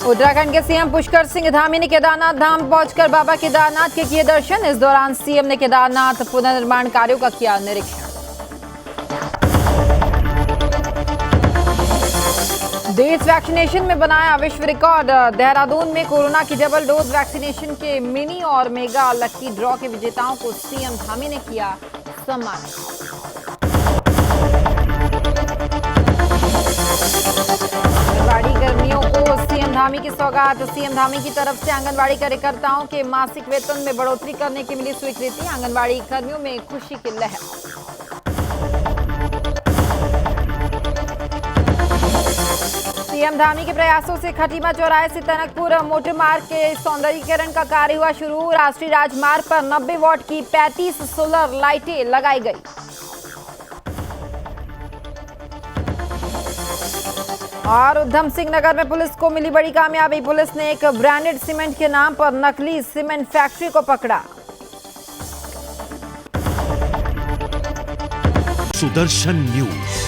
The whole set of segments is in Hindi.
उत्तराखंड के सीएम पुष्कर सिंह धामी ने केदारनाथ धाम पहुंचकर बाबा केदारनाथ के किए दर्शन। इस दौरान सीएम ने केदारनाथ पुनर्निर्माण कार्यों का किया निरीक्षण। देश वैक्सीनेशन में बनाया विश्व रिकॉर्ड। देहरादून में कोरोना की डबल डोज वैक्सीनेशन के मिनी और मेगा लकी ड्रॉ के विजेताओं को सीएम धामी ने किया सम्मानित। आंगनबाड़ी कर्मियों को सीएम धामी की सौगात। सीएम धामी की तरफ से आंगनबाड़ी कार्यकर्ताओं के मासिक वेतन में बढ़ोतरी करने की मिली स्वीकृति। आंगनबाड़ी कर्मियों में खुशी की लहर। सीएम धामी के प्रयासों से खटीमा चौराहे से टनकपुर मोटर मार्ग के सौंदर्यीकरण का कार्य हुआ शुरू। राष्ट्रीय राजमार्ग पर 90 वॉट की 35 सोलर लाइटें लगाई गई। और उधम सिंह नगर में पुलिस को मिली बड़ी कामयाबी। पुलिस ने एक ब्रांडेड सीमेंट के नाम पर नकली सीमेंट फैक्ट्री को पकड़ा। सुदर्शन न्यूज।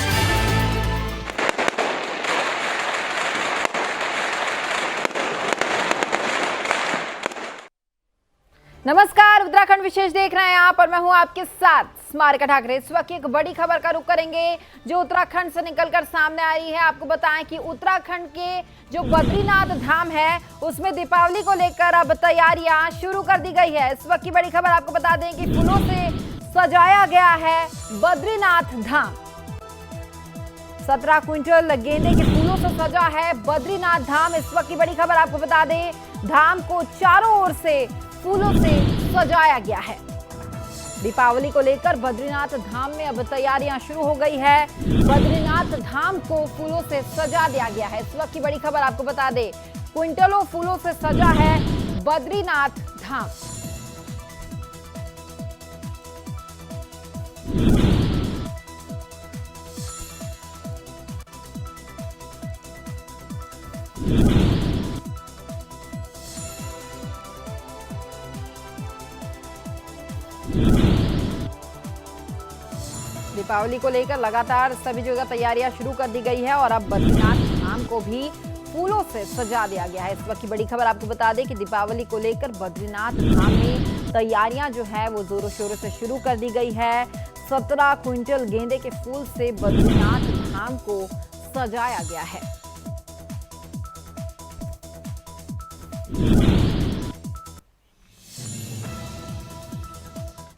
नमस्कार, उत्तराखंड विशेष देख रहे हैं आप और मैं हूं आपके साथ स्मारिका ठाकरे। इस वक्त एक बड़ी खबर का रुख करेंगे जो उत्तराखंड से निकलकर सामने आई है। आपको बताएं कि उत्तराखंड के जो बद्रीनाथ धाम है उसमें दीपावली को लेकर अब तैयारियां शुरू कर दी गई है। इस वक्त की बड़ी खबर आपको बता दें कि फूलों से सजाया गया है बद्रीनाथ धाम। 17 क्विंटल गेंदे के फूलों से सजा है बद्रीनाथ धाम। इस वक्त की बड़ी खबर आपको बता दें, धाम को चारों ओर से फूलों से सजाया गया है। दीपावली को लेकर बद्रीनाथ धाम में अब तैयारियां शुरू हो गई है। बद्रीनाथ धाम को फूलों से सजा दिया गया है। इस वक्त की बड़ी खबर आपको बता दें, क्विंटलों फूलों से सजा है बद्रीनाथ धाम। दीपावली को लेकर लगातार सभी जगह तैयारियां शुरू कर दी गई है और अब बद्रीनाथ धाम को भी फूलों से सजा दिया गया है। इस वक्त की बड़ी खबर आपको बता दें कि दीपावली को लेकर बद्रीनाथ धाम में तैयारियां जो है वो जोरों शोरों से शुरू कर दी गई है। 17 क्विंटल गेंदे के फूल से बद्रीनाथ धाम को सजाया गया है।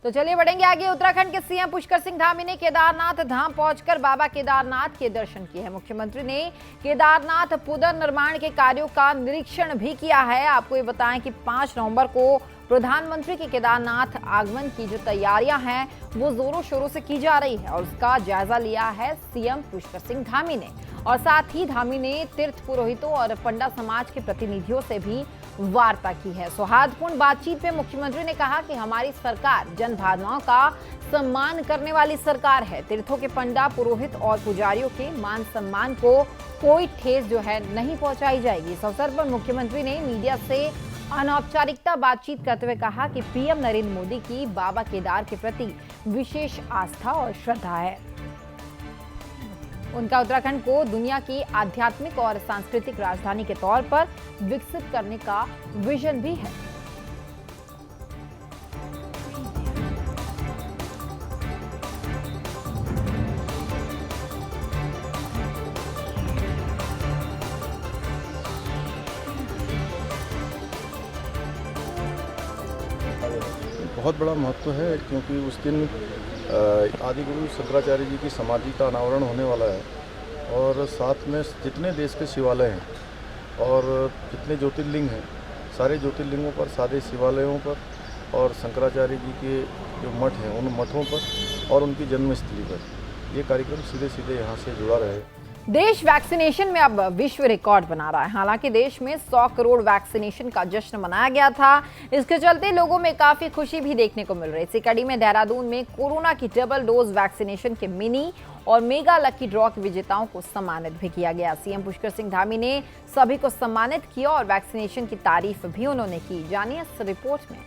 तो चलिए बढ़ेंगे आगे। उत्तराखंड के सीएम पुष्कर सिंह धामी ने केदारनाथ धाम पहुंचकर बाबा केदारनाथ के दर्शन किए हैं। मुख्यमंत्री ने केदारनाथ पुनर्निर्माण के कार्यों का निरीक्षण भी किया है। आपको ये बताएं कि 5 नवंबर को प्रधानमंत्री के केदारनाथ आगमन की जो तैयारियां हैं वो जोरों शोरों से की जा रही है और उसका जायजा लिया है सीएम पुष्कर सिंह धामी ने। और साथ ही धामी ने तीर्थ पुरोहितों और पंडा समाज के प्रतिनिधियों से भी वार्ता की है। सौहार्दपूर्ण बातचीत में मुख्यमंत्री ने कहा कि हमारी सरकार जन भावनाओं का सम्मान करने वाली सरकार है। तीर्थों के पंडा, पुरोहित और पुजारियों के मान सम्मान को कोई ठेस जो है नहीं पहुंचाई जाएगी। इस अवसर पर मुख्यमंत्री ने मीडिया से अनौपचारिकता बातचीत करते हुए कहा कि पीएम नरेंद्र मोदी की बाबा केदार के प्रति विशेष आस्था और श्रद्धा है। उनका उत्तराखंड को दुनिया की आध्यात्मिक और सांस्कृतिक राजधानी के तौर पर विकसित करने का विजन भी है। बहुत बड़ा महत्व है क्योंकि उस दिन आदि गुरु शंकराचार्य जी की समाधि का अनावरण होने वाला है और साथ में जितने देश के शिवालय हैं और जितने ज्योतिर्लिंग हैं, सारे ज्योतिर्लिंगों पर, सारे शिवालयों पर और शंकराचार्य जी के जो मठ हैं उन मठों पर और उनकी जन्मस्थली पर ये कार्यक्रम सीधे सीधे यहाँ से जुड़ा रहे। देश वैक्सीनेशन में अब विश्व रिकॉर्ड बना रहा है। हालांकि देश में 100 करोड़ वैक्सीनेशन का जश्न मनाया गया था। इसके चलते लोगों में काफी खुशी भी देखने को मिल रही है। इसी कड़ी में देहरादून में कोरोना की डबल डोज वैक्सीनेशन के मिनी और मेगा लकी ड्रॉ के विजेताओं को सम्मानित भी किया गया। सीएम पुष्कर सिंह धामी ने सभी को सम्मानित किया और वैक्सीनेशन की तारीफ भी उन्होंने की। जानिए इस रिपोर्ट में।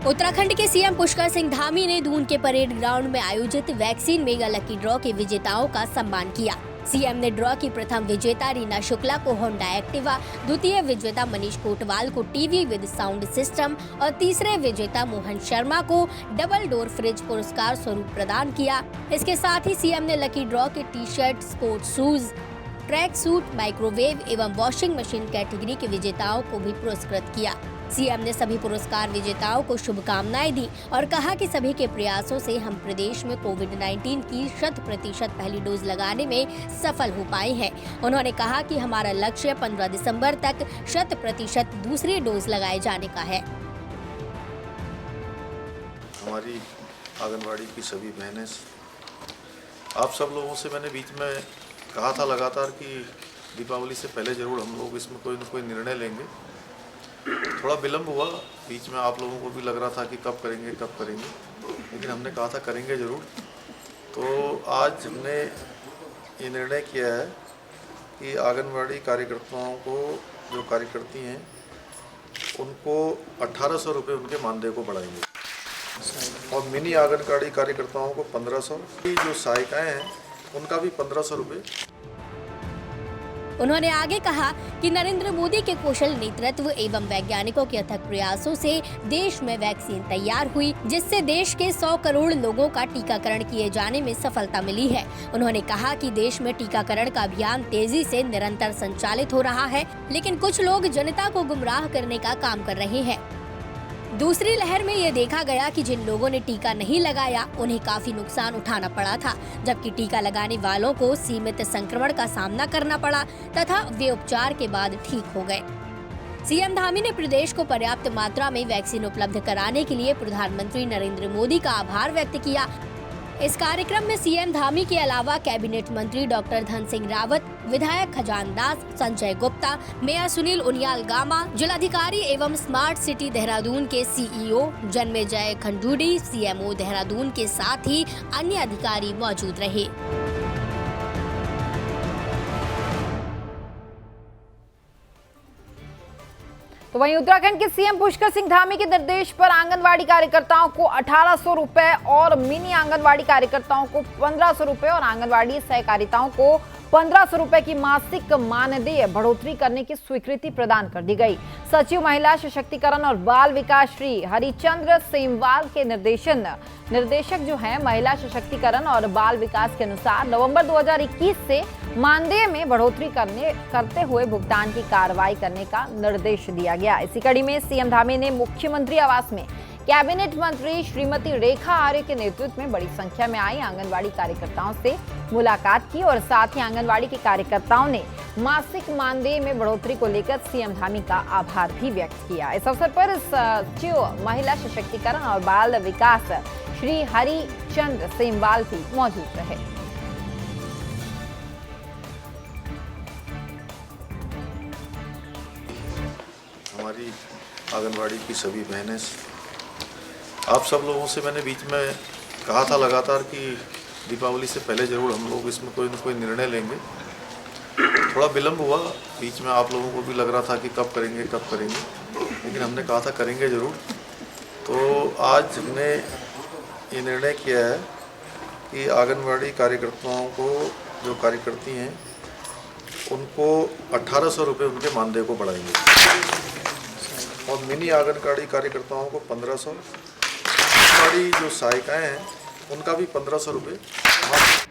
उत्तराखंड के सीएम पुष्कर सिंह धामी ने दून के परेड ग्राउंड में आयोजित वैक्सीन मेगा लकी ड्रॉ के विजेताओं का सम्मान किया। सीएम ने ड्रॉ की प्रथम विजेता रीना शुक्ला को होंडा एक्टिवा, द्वितीय विजेता मनीष कोटवाल को टीवी विद साउंड सिस्टम और तीसरे विजेता मोहन शर्मा को डबल डोर फ्रिज पुरस्कार स्वरूप प्रदान किया। इसके साथ ही सीएम ने लकी ड्रॉ के T shirt, sports shoes, track suit, microwave एवं वॉशिंग मशीन कैटेगरी के विजेताओं को भी पुरस्कृत किया। सीएम ने सभी पुरस्कार विजेताओं को शुभकामनाएं दी और कहा कि सभी के प्रयासों से हम प्रदेश में कोविड-19 की 100% पहली डोज लगाने में सफल हो पाए हैं। उन्होंने कहा कि हमारा लक्ष्य 15 दिसंबर तक 100% दूसरी डोज लगाए जाने का है। हमारी आंगनवाड़ी की सभी बहनें, आप सब लोगों से मैंने बीच में कहा था लगातार कि दीपावली से पहले ज़रूर हम लोग इसमें कोई न कोई निर्णय लेंगे। थोड़ा विलम्ब हुआ, बीच में आप लोगों को भी लग रहा था कि कब करेंगे, लेकिन हमने कहा था करेंगे ज़रूर। तो आज हमने ये निर्णय किया है कि आंगनवाड़ी कार्यकर्ताओं को, जो कार्यकर्ती हैं, उनको 1800 रुपये उनके मानदेय को बढ़ाएंगे और मिनी आंगनवाड़ी कार्यकर्ताओं को 1500, जो सहायिकाएँ हैं उनका भी 1500 रुपये। उन्होंने आगे कहा कि नरेंद्र मोदी के कुशल नेतृत्व एवं वैज्ञानिकों के अथक प्रयासों से देश में वैक्सीन तैयार हुई, जिससे देश के 100 करोड़ लोगों का टीकाकरण किए जाने में सफलता मिली है। उन्होंने कहा कि देश में टीकाकरण का अभियान तेजी से निरंतर संचालित हो रहा है, लेकिन कुछ लोग जनता को गुमराह करने का काम कर रहे हैं। दूसरी लहर में ये देखा गया कि जिन लोगों ने टीका नहीं लगाया उन्हें काफी नुकसान उठाना पड़ा था, जबकि टीका लगाने वालों को सीमित संक्रमण का सामना करना पड़ा तथा वे उपचार के बाद ठीक हो गए। सीएम धामी ने प्रदेश को पर्याप्त मात्रा में वैक्सीन उपलब्ध कराने के लिए प्रधानमंत्री नरेंद्र मोदी का आभार व्यक्त किया। इस कार्यक्रम में सीएम धामी के अलावा कैबिनेट मंत्री डॉक्टर धन सिंह रावत, विधायक खजान दास, संजय गुप्ता, मेयर सुनील उनियाल गामा, जिलाधिकारी एवं स्मार्ट सिटी देहरादून के सीईओ जन्मेजय खंडूड़ी, सीएमओ देहरादून के साथ ही अन्य अधिकारी मौजूद रहे। तो वहीं उत्तराखंड के सीएम पुष्कर सिंह धामी के निर्देश पर आंगनवाड़ी कार्यकर्ताओं को 1800 रुपए और मिनी आंगनवाड़ी कार्यकर्ताओं को 1500 रुपए और आंगनवाड़ी सहकारिताओं को 1500 रुपए की मासिक मानदेय बढ़ोतरी करने की स्वीकृति प्रदान कर दी गई। सचिव महिला सशक्तिकरण और बाल विकास श्री हरिचंद्र सेमवाल के निर्देशक जो हैं महिला सशक्तिकरण और बाल विकास के अनुसार नवंबर 2021 से मानदेय में बढ़ोतरी करते हुए भुगतान की कार्रवाई करने का निर्देश दिया गया। इसी कड़ी में सीएम धामी ने मुख्यमंत्री आवास में कैबिनेट मंत्री श्रीमती रेखा आर्य के नेतृत्व में बड़ी संख्या में आई आंगनवाड़ी कार्यकर्ताओं से मुलाकात की और साथ ही आंगनवाड़ी के कार्यकर्ताओं ने मासिक मानदेय में बढ़ोतरी को लेकर सीएम धामी का आभार भी व्यक्त किया। इस अवसर पर सचिव महिला सशक्तिकरण और बाल विकास श्री हरिचंद्र सेमवाल भी मौजूद रहे। हमारी आंगनवाड़ी की सभी बहनें, आप सब लोगों से मैंने बीच में कहा था लगातार कि दीपावली से पहले ज़रूर हम लोग इसमें कोई न कोई निर्णय लेंगे। थोड़ा विलम्ब हुआ, बीच में आप लोगों को भी लग रहा था कि कब करेंगे, लेकिन हमने कहा था करेंगे ज़रूर। तो आज हमने ये निर्णय किया है कि आंगनवाड़ी कार्यकर्ताओं को, जो कार्यकर्ती हैं, उनको 1800 रुपये उनके मानदेय को बढ़ाएंगे और मिनी आंगनवाड़ी कार्यकर्ताओं को 1500, जो सहायिकाएँ हैं उनका भी 1500 रुपये।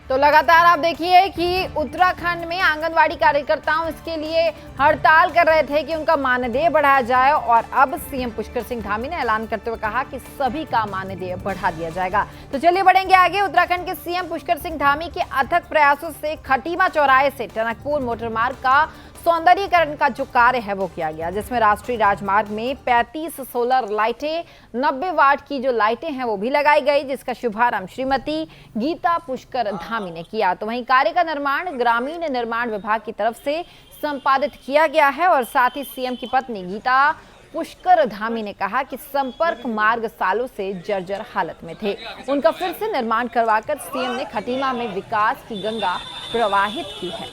तो लगातार आप देखिए कि उत्तराखंड में आंगनवाड़ी कार्यकर्ताओं इसके लिए हड़ताल कर रहे थे कि उनका मानदेय बढ़ाया जाए और अब सीएम पुष्कर सिंह धामी ने ऐलान करते हुए कहा कि सभी का मानदेय बढ़ा दिया जाएगा। तो चलिए बढ़ेंगे आगे। उत्तराखंड के सीएम पुष्कर सिंह धामी के अथक प्रयासों से खटीमा चौराहे से टनकपुर मोटरमार्ग का सौंदर्यीकरण का जो कार्य है वो किया गया, जिसमें राष्ट्रीय राजमार्ग में 35 सोलर लाइटें, 90 वाट की जो लाइटें हैं वो भी लगाई गई, जिसका शुभारंभ श्रीमती गीता पुष्कर धामी ने किया। तो वहीं कार्य का निर्माण ग्रामीण निर्माण विभाग की तरफ से संपादित किया गया है और साथ ही सीएम की पत्नी गीता पुष्कर धामी ने कहा कि संपर्क मार्ग सालों से जर्जर हालत में थे, उनका फिर से निर्माण करवाकर सीएम ने खटीमा में विकास की गंगा प्रवाहित की है।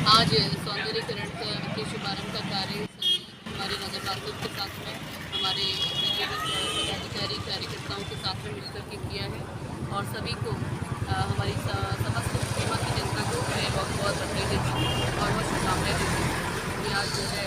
आज सौंदर्यीकरण के शुभारंभ का कार्य सभी हमारे नगरवासियों के साथ में हमारे पदाधिकारी कार्यकर्ताओं के साथ में मिलकर के किया है और सभी को हमारी समस्त सीमा की जनता को मैं बहुत बहुत बधाई देती हूँ और बहुत शुभकामनाएं देती हूँ कि आज जो है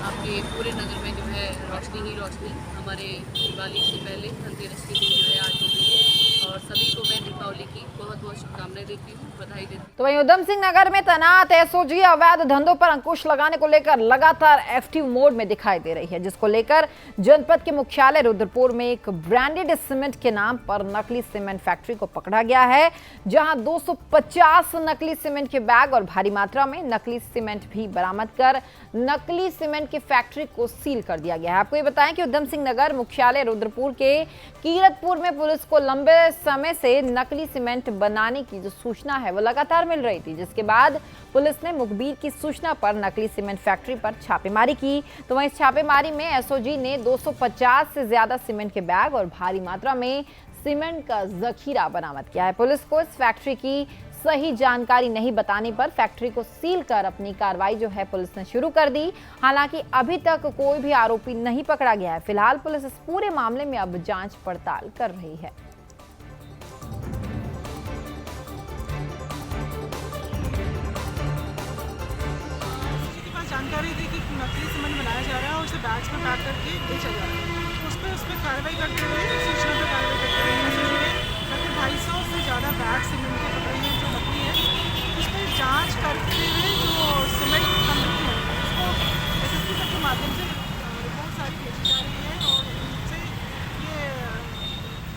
आपके पूरे नगर में जो है रोशनी ही रोशनी। हमारे दिवाली से पहले धनतेरस के दिन जो है आज हो गई है और सभी को मैं दीपावली की बहुत बहुत शुभकामनाएं देती हूँ, बधाई देती हूँ। तो वहीं उधम सिंह नगर में तैनात एसओजी अवैध धंधों पर अंकुश लगाने को लेकर लगातार एक्टिव मोड में दिखाई दे रही है, जिसको लेकर जनपद के मुख्यालय रुद्रपुर में एक ब्रांडेड सीमेंट के नाम पर नकली सीमेंट फैक्ट्री को पकड़ा गया है, जहां 250 नकली सीमेंट के बैग और भारी मात्रा में नकली सीमेंट भी बरामद कर नकली सीमेंट की फैक्ट्री को सील कर दिया गया है। आपको ये बताएं कि उधम सिंह नगर मुख्यालय रुद्रपुर के कीरतपुर में पुलिस को लंबे समय से नकली सीमेंट बनाने की जो सूचना है वो लगातार मिल रही थी, जिसके बाद पुलिस ने मुखबिर की सूचना पर नकली सीमेंट फैक्ट्री पर छापेमारी की। तो वहीं इस छापेमारी में एसओजी ने 250 से ज्यादा सीमेंट के बैग और भारी मात्रा में सीमेंट का जखीरा बरामद किया है। पुलिस को इस फैक्ट्री की सही जानकारी नहीं बताने पर फैक्ट्री को सील कर अपनी कार्रवाई जो है पुलिस ने शुरू कर दी। हालांकि अभी तक कोई भी आरोपी नहीं पकड़ा गया है। फिलहाल पुलिस इस पूरे मामले में अब जांच पड़ताल कर रही है। जानकारी दी कि नकली सीमेंट बनाया जा रहा है और उसे बैग्स में पैक करके बेचा जा रहा है। उस पर कार्रवाई करते हुए सूचना पर कार्रवाई करते हुए एसओजी ने लगभग 250 से ज़्यादा बैग सीमेंट के पकड़े हैं जो नकली है। उस पर जाँच करते हुए जो सीमेंट कंपनी है उसको एसएसपी तक के माध्यम से रिपोर्ट सारी भेजी जा रही है और उनसे ये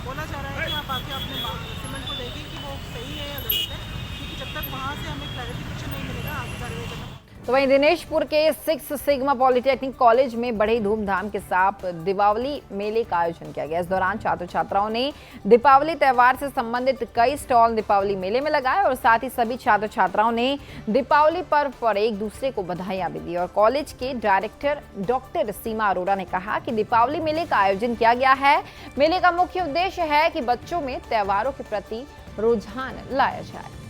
बोला जा रहा है कि आप आके अपने सीमेंट को देखें कि वो सही है या गलत है, क्योंकि जब तक वहाँ से हमें क्लैरिफिकेशन नहीं मिलेगा आगे कार्रवाई करना। तो वहीं दिनेशपुर के 6 सिग्मा पॉलिटेक्निक कॉलेज में बड़े धूमधाम के साथ दीपावली मेले का आयोजन किया गया। इस दौरान छात्र छात्राओं ने दीपावली त्योहार से संबंधित कई स्टॉल दीपावली मेले में लगाए और साथ ही सभी छात्र छात्राओं ने दीपावली पर्व पर एक दूसरे को बधाइयां भी दी। और कॉलेज के डायरेक्टर डॉक्टर सीमा अरोड़ा ने कहा कि दीपावली मेले का आयोजन किया गया है। मेले का मुख्य उद्देश्य है कि बच्चों में त्योहारों के प्रति रुझान लाया जाए।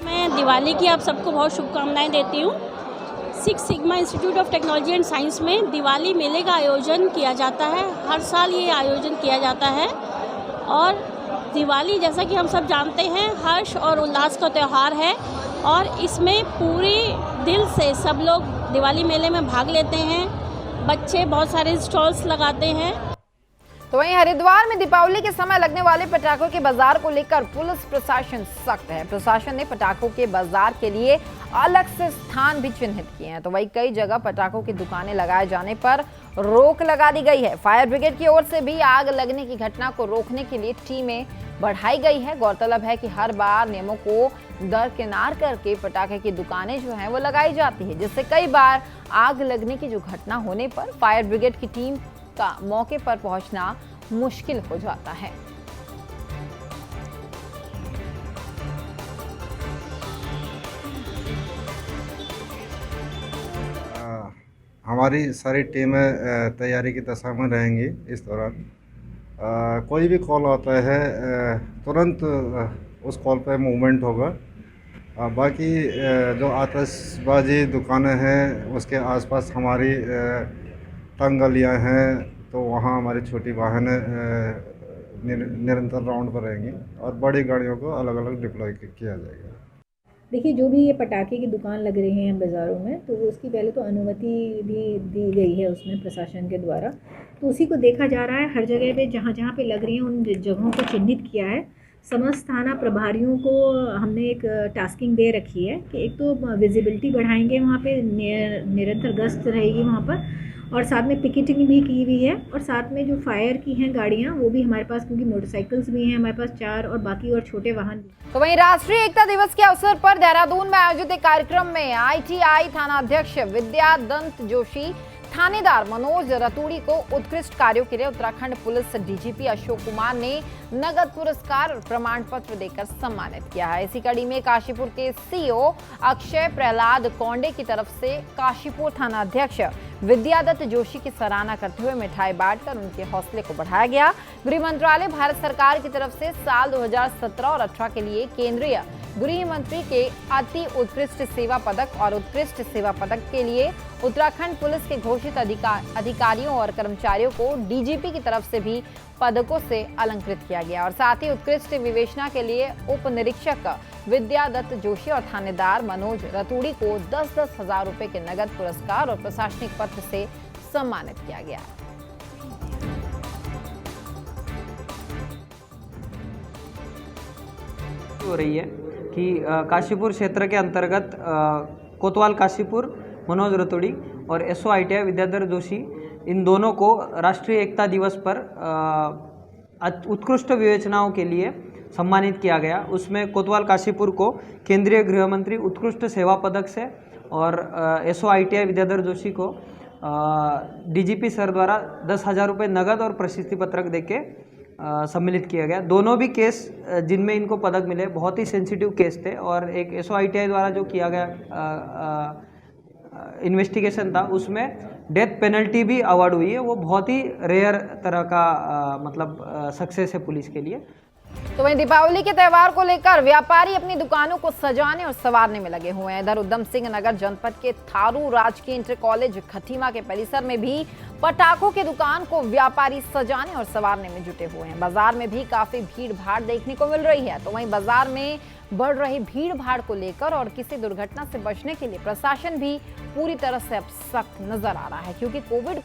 मैं दिवाली की आप सबको बहुत शुभकामनाएं देती हूँ। 6 sigma institute of technology and science में दिवाली मेले का आयोजन किया जाता है। हर साल ये आयोजन किया जाता है और दिवाली जैसा कि हम सब जानते हैं हर्ष और उल्लास का त्यौहार है और इसमें पूरे दिल से सब लोग दिवाली मेले में भाग लेते हैं। बच्चे बहुत सारे स्टॉल्स लगाते हैं। तो वहीं हरिद्वार में दीपावली के समय लगने वाले पटाखों के बाजार को लेकर पुलिस प्रशासन सख्त है। प्रशासन ने पटाखों के बाजार के लिए अलग से स्थान भी चिन्हित किए हैं। तो वहीं कई जगह पटाखों की दुकानें लगाए जाने पर रोक लगा दी गई है। फायर ब्रिगेड की ओर से भी आग लगने की घटना को रोकने के लिए टीमें बढ़ाई गई है। गौरतलब है कि हर बार नियमों को दरकिनार करके पटाखे की दुकानें जो हैं वो लगाई जाती है, जिससे कई बार आग लगने की जो घटना होने पर फायर ब्रिगेड की टीम का मौके पर पहुंचना मुश्किल हो जाता है। हमारी सारी टीमें तैयारी की दशा में रहेंगी। इस दौरान कोई भी कॉल आता है तुरंत उस कॉल पर मूवमेंट होगा। बाकी जो आतिशबाजी दुकानें हैं उसके आसपास हमारी तंग गलियाँ हैं, तो वहाँ हमारी छोटी वाहनें निरंतर राउंड पर रहेंगी और बड़ी गाड़ियों को अलग अलग डिप्लॉय किया जाएगा। देखिए, जो भी ये पटाखे की दुकान लग रही हैं बाज़ारों में, तो उसकी पहले तो अनुमति भी दी गई है उसमें प्रशासन के द्वारा, तो उसी को देखा जा रहा है। हर जगह पे जहाँ जहाँ पे लग रही हैं उन जगहों को चिन्हित किया है। समस्त थाना प्रभारियों को हमने एक टास्किंग दे रखी है कि एक तो विजिबिलिटी बढ़ाएंगे, वहाँ पे निरंतर गश्त रहेगी वहाँ पर, और साथ में पिकेटिंग भी की हुई है। और साथ में जो फायर की हैं गाड़ियाँ वो भी हमारे पास, क्योंकि मोटरसाइकिल्स भी हैं हमारे पास 4 और बाकी और छोटे वाहन भी। तो वहीं राष्ट्रीय एकता दिवस के अवसर पर देहरादून में आयोजित एक कार्यक्रम में आईटीआई थाना अध्यक्ष विद्या दंत जोशी, थानेदार मनोज रतूड़ी को उत्कृष्ट कार्यों के लिए उत्तराखंड पुलिस डीजीपी अशोक कुमार ने नगद पुरस्कार और प्रमाण पत्र देकर सम्मानित किया है। इसी कड़ी में काशीपुर के सीओ अक्षय प्रहलाद कौंडे की तरफ से काशीपुर थाना अध्यक्ष विद्यादत्त जोशी की सराहना करते हुए मिठाई बांटकर उनके हौसले को बढ़ाया गया। गृह मंत्रालय भारत सरकार की तरफ से साल 2017 और 18 के लिए केंद्रीय गृह मंत्री के अति उत्कृष्ट सेवा पदक और उत्कृष्ट सेवा पदक के लिए उत्तराखंड पुलिस के घोषित अधिकारियों और कर्मचारियों को डीजीपी की तरफ से भी पदकों से अलंकृत किया गया और साथ ही उत्कृष्ट विवेचना के लिए उप निरीक्षक विद्यादत्त जोशी और थानेदार मनोज रतूड़ी को 10-10 हजार रुपए के नगद पुरस्कार और प्रशासनिक पत्र से सम्मानित किया गया। हो रही है कि काशीपुर क्षेत्र के अंतर्गत कोतवाल काशीपुर मनोज रतूड़ी और एसओ ITI विद्याधर जोशी इन दोनों को राष्ट्रीय एकता दिवस पर उत्कृष्ट विवेचनाओं के लिए सम्मानित किया गया। उसमें कोतवाल काशीपुर को केंद्रीय गृह मंत्री उत्कृष्ट सेवा पदक से और एसओ ITI विद्याधर जोशी को डीजीपी सर द्वारा 10,000 रुपये नगद और प्रशस्ति पत्रक देके सम्मिलित किया गया। दोनों भी केस जिनमें इनको पदक मिले बहुत ही सेंसिटिव केस थे और एक एसओ ITI द्वारा जो किया गया इन्वेस्टिगेशन था उसमें डेथ पेनल्टी भी अवार्ड हुई है। वो बहुत ही रेयर तरह का सक्सेस है पुलिस के लिए। तो वहीं दीपावली के त्योहार को लेकर व्यापारी अपनी दुकानों को सजाने और संवारने में लगे हुए हैं। इधर उधम सिंह नगर जनपद के थारू राजकीय इंटर कॉलेज खटीमा के परिसर में भी पटाखों की दुकान को व्यापारी सजाने और संवारने में जुटे हुए हैं। बाजार में भी काफी भीड़ भाड़ देखने को मिल रही है। तो वहीं बाजार में बढ़ रही भीड़ भाड़ को लेकर और किसी दुर्घटना से बचने के लिए प्रशासन भी पूरी तरह से अब सख्त नजर आ रहा है, क्योंकि कोविड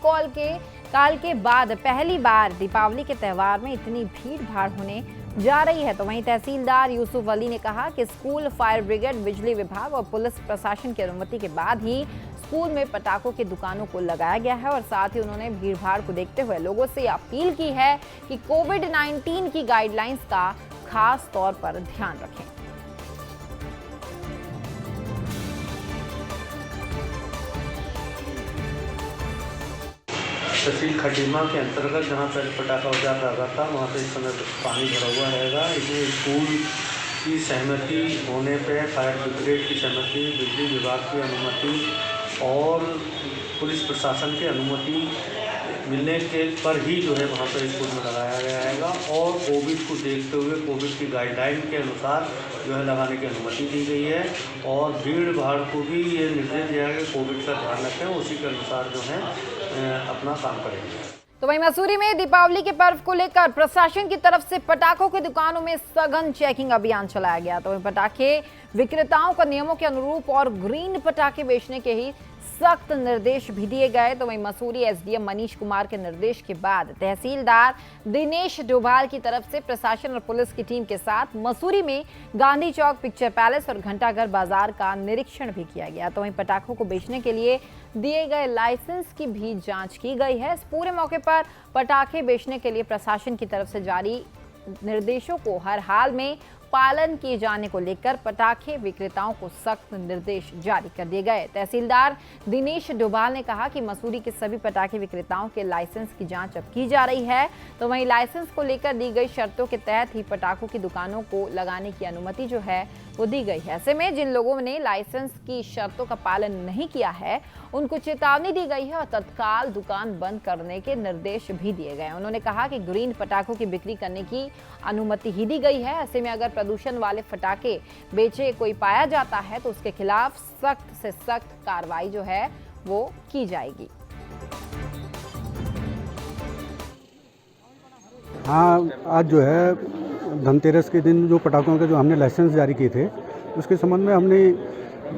काल के बाद पहली बार दीपावली के त्योहार में इतनी भीड़ भाड़ होने जा रही है। तो वहीं तहसीलदार यूसुफ अली ने कहा कि स्कूल, फायर ब्रिगेड, बिजली विभाग और पुलिस प्रशासन की अनुमति के बाद ही स्कूल में पटाखों की दुकानों को लगाया गया है और साथ ही उन्होंने भीड़ भाड़ को देखते हुए लोगों से अपील की है कि कोविड-19 की गाइडलाइंस का खास तौर पर ध्यान रखें। तहसील खटीमा के अंतर्गत जहाँ पर पटाखा उजाड़ रहा था वहाँ पे इस समय पानी भरा हुआ रहेगा। इसमें स्कूल की सहमति होने पे, फायर ब्रिगेड की सहमति, बिजली विभाग की अनुमति और पुलिस प्रशासन की अनुमति मिलने के पर ही जो है वहाँ पर स्कूल में लगाया गया है और कोविड को देखते हुए कोविड की गाइडलाइन के अनुसार जो है लगाने की अनुमति दी गई है और भीड़ भाड़ को भी ये निर्देश दिया है कि कोविड का ध्यान रखें, उसी के अनुसार जो है अपना काम करेंगे। तो वहीं मसूरी में दीपावली के पर्व को लेकर प्रशासन की तरफ से पटाखों की दुकानों में सघन चेकिंग अभियान चलाया गया। तो वहीं पटाखे विक्रेताओं को नियमों के अनुरूप और ग्रीन पटाखे बेचने के ही सख्त निर्देश भी दिए गए। तो वहीं मसूरी एसडीएम मनीष कुमार के निर्देश के बाद तहसीलदार दिनेश डोभाल की तरफ से प्रशासन और पुलिस की टीम के साथ मसूरी में गांधी चौक, पिक्चर पैलेस और घंटाघर बाजार का निरीक्षण भी किया गया। तो वहीं पटाखों को बेचने के लिए दिए गए लाइसेंस की भी जांच की गई है। इस पूरे मौके पर पटाखे बेचने के लिए प्रशासन की तरफ से जारी निर्देशों को हर हाल में पालन किए जाने को लेकर पटाखे विक्रेताओं को सख्त निर्देश जारी कर दिए गए। तहसीलदार दिनेश डोभाल ने कहा कि मसूरी के सभी पटाखे विक्रेताओं के लाइसेंस की जांच अब की जा रही है। तो वहीं लाइसेंस को लेकर दी गई शर्तों के तहत ही पटाखों की दुकानों को लगाने की अनुमति जो है वो दी गई है। ऐसे में जिन लोगों ने लाइसेंस की शर्तों का पालन नहीं किया है उनको चेतावनी दी गई है और तत्काल दुकान बंद करने के निर्देश भी दिए गए। उन्होंने कहा कि ग्रीन पटाखों की बिक्री करने की अनुमति ही दी गई है। ऐसे में अगर प्रदूषण वाले पटाखे बेचे कोई पाया जाता है तो उसके खिलाफ सख्त से सख्त कार्रवाई जो है वो की जाएगी। हाँ, आज जो है धनतेरस के दिन जो पटाखों के जो हमने लाइसेंस जारी किए थे उसके संबंध में हमने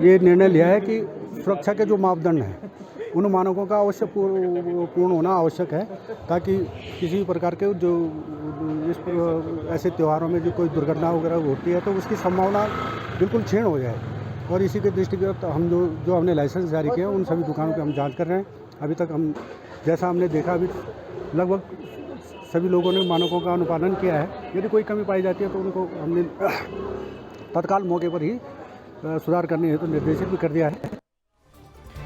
ये निर्णय लिया है कि सुरक्षा के जो मापदंड हैं उन मानकों का अवश्य पूर्ण होना आवश्यक है, ताकि किसी प्रकार के जो ऐसे त्योहारों में जो कोई दुर्घटना वगैरह होती है तो उसकी संभावना बिल्कुल क्षीण हो जाए। और इसी के दृष्टिगत हम जो हमने लाइसेंस जारी किए उन सभी दुकानों की हम जांच कर रहे हैं। अभी तक हम जैसा हमने देखा अभी लगभग सभी लोगों ने मानकों का अनुपालन किया है। यदि कोई कमी पाई जाती है तो उनको हमने तत्काल मौके पर ही सुधार करने हेतु निर्देशित भी कर दिया है।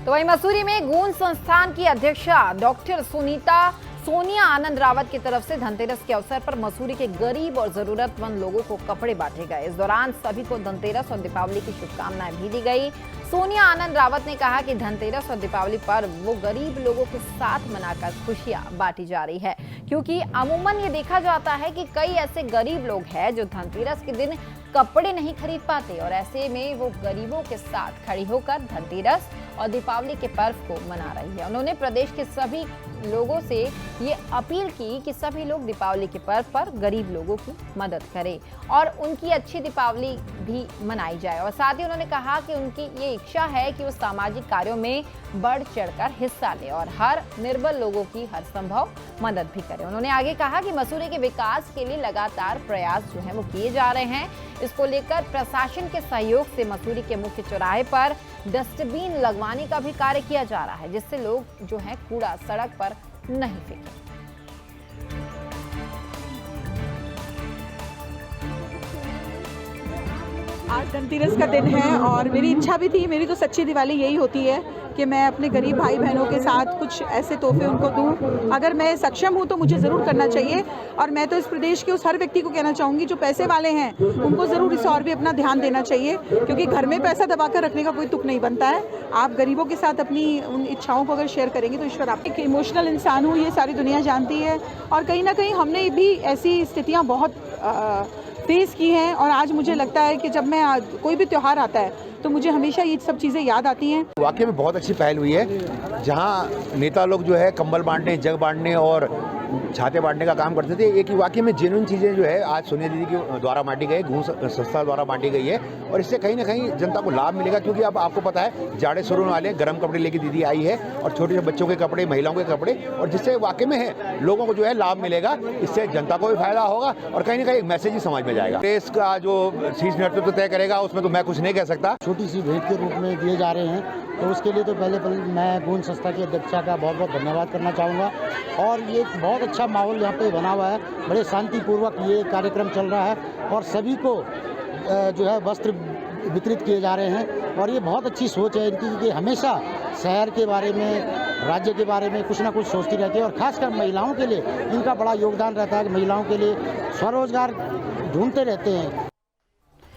तो वहीं मसूरी में गूंज संस्थान की अध्यक्षा डॉक्टर सोनिया आनंद रावत की तरफ से धनतेरस के अवसर पर मसूरी के गरीब और जरूरतमंद लोगों को कपड़े बांटे गए। इस दौरान सभी को धनतेरस और दीपावली की शुभकामनाएं भी दी गई। सोनिया आनंद रावत ने कहा कि धनतेरस और दीपावली पर्व वो गरीब लोगों के साथ मनाकर खुशियां बांटी जा रही है, क्योंकि अमूमन ये देखा जाता है कि कई ऐसे गरीब लोग हैं जो धनतेरस के दिन कपड़े नहीं खरीद पाते और ऐसे में वो गरीबों के साथ खड़ी होकर धनतेरस और दीपावली के पर्व को मना रही है। उन्होंने प्रदेश के सभी लोगों से ये अपील की कि सभी लोग दीपावली के पर्व पर गरीब लोगों की मदद करें और उनकी अच्छी दीपावली भी मनाई जाए। और साथ ही उन्होंने कहा कि उनकी ये इच्छा है कि वो सामाजिक कार्यों में बढ़ चढ़कर हिस्सा ले और हर निर्बल लोगों की हर संभव मदद भी करें। उन्होंने आगे कहा कि मसूरी के विकास के लिए लगातार प्रयास जो है वो किए जा रहे हैं। इसको लेकर प्रशासन के सहयोग से मसूरी के मुख्य चौराहे पर डस्टबिन लगवाने का भी कार्य किया जा रहा है, जिससे लोग जो है कूड़ा सड़क पर नहीं फेंकें। आज धनतेरस का दिन है और मेरी इच्छा भी थी, मेरी तो सच्ची दिवाली यही होती है कि मैं अपने गरीब भाई बहनों के साथ कुछ ऐसे तोहफे उनको दूं। अगर मैं सक्षम हूं तो मुझे ज़रूर करना चाहिए और मैं तो इस प्रदेश के उस हर व्यक्ति को कहना चाहूँगी जो पैसे वाले हैं उनको ज़रूर इस और भी अपना ध्यान देना चाहिए, क्योंकि घर में पैसा दबा कर रखने का कोई तुक नहीं बनता है। आप गरीबों के साथ अपनी उन इच्छाओं को अगर शेयर करेंगे तो ईश्वर आप एक इमोशनल इंसान हूँ, ये सारी दुनिया जानती है और कहीं ना कहीं हमने भी ऐसी स्थितियाँ बहुत फेस की हैं और आज मुझे लगता है कि जब मैं कोई भी त्यौहार आता है तो मुझे हमेशा ये सब चीज़ें याद आती हैं। वाकई में बहुत अच्छी पहल हुई है, जहां नेता लोग जो है कंबल बांटने, जग बांटने और छाते बांटने का काम करते थे। एक ही वाकई में जेन्युइन चीज़ें जो है आज सोनिया दीदी के द्वारा बांटी गई, गूंज संस्था द्वारा बांटी गई है और इससे कहीं ना कहीं जनता को लाभ मिलेगा, क्योंकि अब आपको पता है जाड़े शुरू होने वाले, गर्म कपड़े लेके दीदी आई है और छोटे छोटे बच्चों के कपड़े, महिलाओं के कपड़े, और जिससे वाकई में है लोगों को जो है लाभ मिलेगा। इससे जनता को भी फायदा होगा और कहीं ना कहीं एक मैसेज ही समाज में जाएगा। देश का जो शीर्ष नेतृत्व तय करेगा उसमें तो मैं कुछ नहीं कह सकता। छोटी सी भेंट के रूप में दिए जा रहे हैं, तो उसके लिए तो पहले मैं गूंज संस्था की अध्यक्षा का बहुत बहुत धन्यवाद करना चाहूँगा। और ये बहुत अच्छा माहौल यहाँ पे बना हुआ है, बड़े शांतिपूर्वक ये कार्यक्रम चल रहा है और सभी को जो है वस्त्र वितरित किए जा रहे हैं और ये बहुत अच्छी सोच है इनकी कि हमेशा शहर के बारे में, राज्य के बारे में कुछ ना कुछ सोचती रहती है और खासकर महिलाओं के लिए इनका बड़ा योगदान रहता है कि महिलाओं के लिए स्वरोजगार ढूंढते रहते हैं।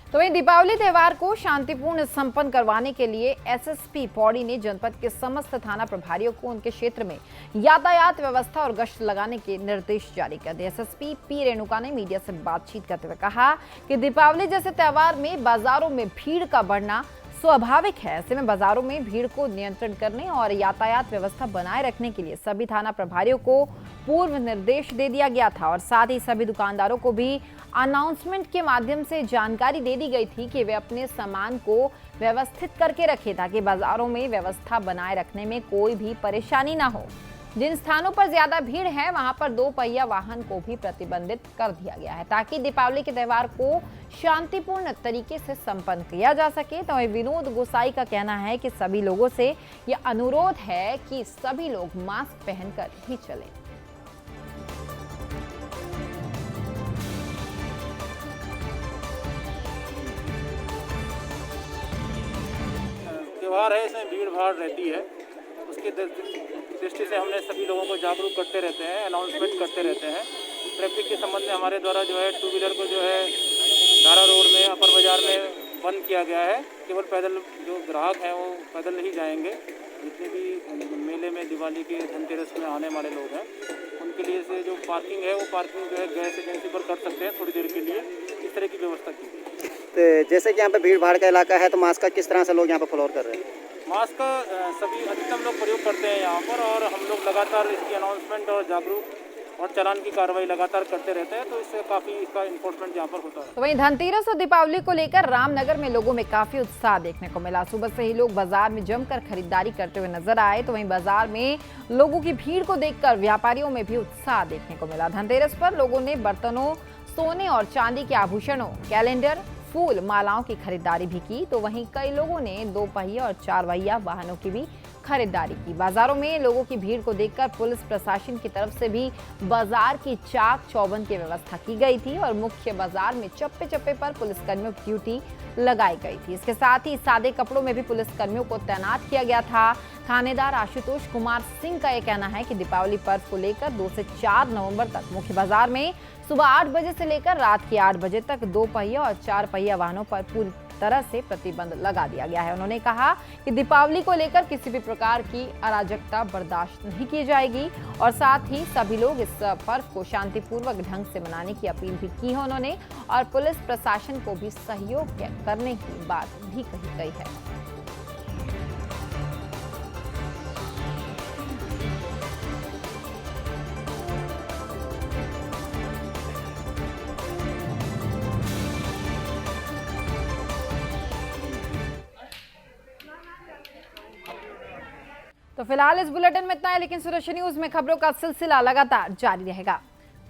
तो वहीं दीपावली त्यौहार को शांतिपूर्ण संपन्न करवाने के लिए एसएसपी पौड़ी ने जनपद के समस्त थाना प्रभारियों को उनके क्षेत्र में यातायात व्यवस्था और गश्त लगाने के निर्देश जारी कर दिए। एसएसपी पी रेणुका ने मीडिया से बातचीत करते हुए कहा कि दीपावली जैसे त्योहार में बाजारों में भीड़ का बढ़ना स्वाभाविक है। ऐसे में बाजारों में भीड़ को नियंत्रण करने और यातायात व्यवस्था बनाए रखने के लिए सभी थाना प्रभारियों को पूर्व निर्देश दे दिया गया था और साथ ही सभी दुकानदारों को भी अनाउंसमेंट के माध्यम से जानकारी दे दी गई थी कि वे अपने सामान को व्यवस्थित करके रखें ताकि बाजारों में व्यवस्था बनाए रखने में कोई भी परेशानी ना हो। जिन स्थानों पर ज्यादा भीड़ है वहां पर 2 पहिया वाहन को भी प्रतिबंधित कर दिया गया है ताकि दीपावली के त्यौहार को शांतिपूर्ण तरीके से संपन्न किया जा सके। तो विनोद गोसाई का कहना है कि सभी लोगों से यह अनुरोध है कि सभी लोग मास्क पहनकर ही चलें। त्यौहार है, इसमें भीड़ भाड़ रहती है, उसकी दृष्टि से हमने सभी लोगों को जागरूक करते रहते हैं, अनाउंसमेंट करते रहते हैं। ट्रैफिक के संबंध में हमारे द्वारा जो है 2 व्हीलर को जो है धारा रोड में, अपर बाजार में बंद किया गया है। केवल पैदल जो ग्राहक हैं वो पैदल ही जाएंगे। जितने भी मेले में, दिवाली के, धनतेरस में आने वाले लोग हैं उनके लिए से जो पार्किंग है वो पार्किंग जो है गैस एजेंसी पर कर सकते हैं थोड़ी देर के लिए, इस तरह की व्यवस्था की गई। तो जैसे कि यहाँ पे भीड़ भाड़ का इलाका है तो मास्क का किस तरह से लोग यहाँ पे फ्लोर कर रहे हैं? मास्क का सभी अधिकतम लोग प्रयोग करते हैं यहाँ पर और हम लोग लगातार इसकी अनाउंसमेंट और जागरूक और चालान की कार्रवाई लगातार करते रहते हैं, तो इससे काफ़ी इसका इन्फोर्समेंट यहाँ पर होता है। तो वहीं धनतेरस और दीपावली को लेकर रामनगर में लोगों में काफी उत्साह देखने को मिला। सुबह से ही लोग बाजार में जमकर खरीदारी करते हुए नजर आए। तो वहीं बाजार में लोगों की भीड़ को देखकर व्यापारियों में भी उत्साह देखने को मिला। धनतेरस पर लोगों ने बर्तनों, सोने और चांदी के आभूषणों, कैलेंडर, फूल, मालाओं की खरीदारी भी की। तो वहीं कई लोगों ने 2 पहिया और 4 पहिया वाहनों की भी खरीदारी की। बाजारों में लोगों की भीड़ को देखकर पुलिस प्रशासन की तरफ से भी बाजार की चाक चौबंद की व्यवस्था की गई थी और मुख्य बाजार में चप्पे चप्पे पर पुलिसकर्मियों की ड्यूटी लगाई गई थी। इसके साथ ही सादे कपड़ों में भी पुलिसकर्मियों को तैनात किया गया था। थानेदार आशुतोष कुमार सिंह का यह कहना है कि दीपावली पर्व को लेकर 2 से 4 नवंबर तक मुख्य बाजार में सुबह 8 बजे से लेकर रात के 8 बजे तक 2 पहिया और 4 पहिया वाहनों पर पूरी तरह से प्रतिबंध लगा दिया गया है। उन्होंने कहा कि दीपावली को लेकर किसी भी प्रकार की अराजकता बर्दाश्त नहीं की जाएगी और साथ ही सभी लोग इस पर्व को शांतिपूर्वक ढंग से मनाने की अपील भी की है उन्होंने, और पुलिस प्रशासन को भी सहयोग करने की बात भी कही गई है। तो फिलहाल इस बुलेटिन में इतना है, लेकिन सुदर्शन न्यूज में खबरों का सिलसिला लगातार जारी रहेगा।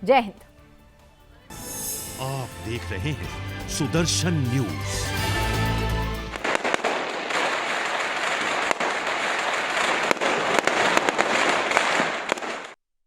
जय हिंद। आप देख रहे हैं सुदर्शन न्यूज।